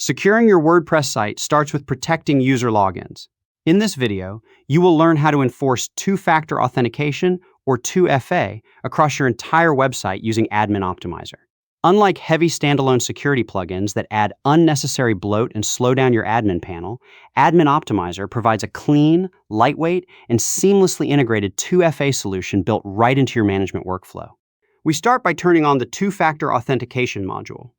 Securing your WordPress site starts with protecting user logins. In this video, you will learn how to enforce two-factor authentication, or 2FA, across your entire website using Admin Optimizer. Unlike heavy standalone security plugins that add unnecessary bloat and slow down your admin panel, Admin Optimizer provides a clean, lightweight, and seamlessly integrated 2FA solution built right into your management workflow. We start by turning on the two-factor authentication module.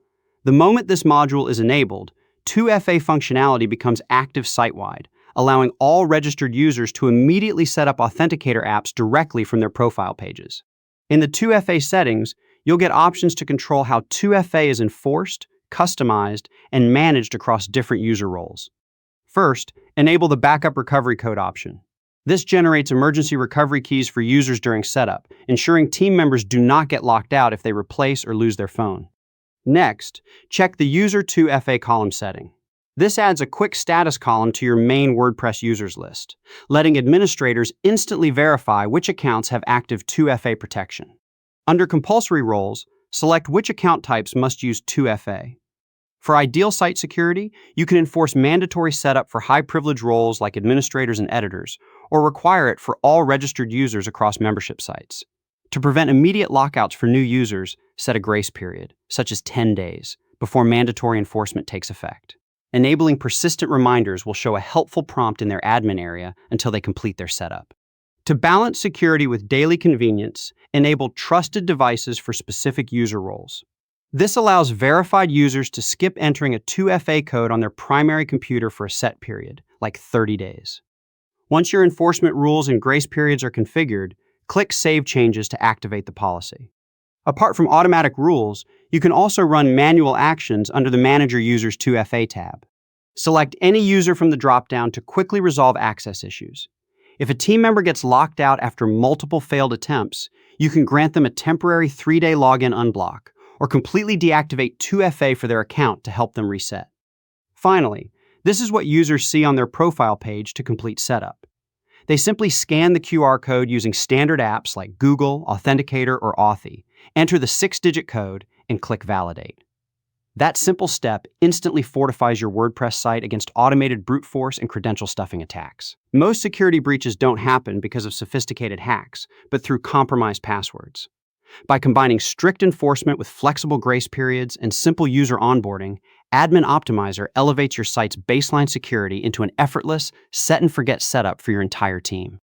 The moment this module is enabled, 2FA functionality becomes active site-wide, allowing all registered users to immediately set up Authenticator apps directly from their profile pages. In the 2FA settings, you'll get options to control how 2FA is enforced, customized, and managed across different user roles. First, enable the backup recovery code option. This generates emergency recovery keys for users during setup, ensuring team members do not get locked out if they replace or lose their phone. Next, check the User 2FA column setting. This adds a quick status column to your main WordPress users list, letting administrators instantly verify which accounts have active 2FA protection. Under compulsory roles, select which account types must use 2FA. For ideal site security, you can enforce mandatory setup for high-privilege roles like administrators and editors, or require it for all registered users across membership sites. To prevent immediate lockouts for new users, set a grace period, such as 10 days, before mandatory enforcement takes effect. Enabling persistent reminders will show a helpful prompt in their admin area until they complete their setup. To balance security with daily convenience, enable trusted devices for specific user roles. This allows verified users to skip entering a 2FA code on their primary computer for a set period, like 30 days. Once your enforcement rules and grace periods are configured, click Save Changes to activate the policy. Apart from automatic rules, you can also run manual actions under the Manager Users 2FA tab. Select any user from the dropdown to quickly resolve access issues. If a team member gets locked out after multiple failed attempts, you can grant them a temporary 3-day login unblock, or completely deactivate 2FA for their account to help them reset. Finally, this is what users see on their profile page to complete setup. They simply scan the QR code using standard apps like Google, Authenticator, or Authy, enter the 6-digit code, and click Validate. That simple step instantly fortifies your WordPress site against automated brute force and credential stuffing attacks. Most security breaches don't happen because of sophisticated hacks, but through compromised passwords. By combining strict enforcement with flexible grace periods and simple user onboarding, Admin Optimizer elevates your site's baseline security into an effortless, set-and-forget setup for your entire team.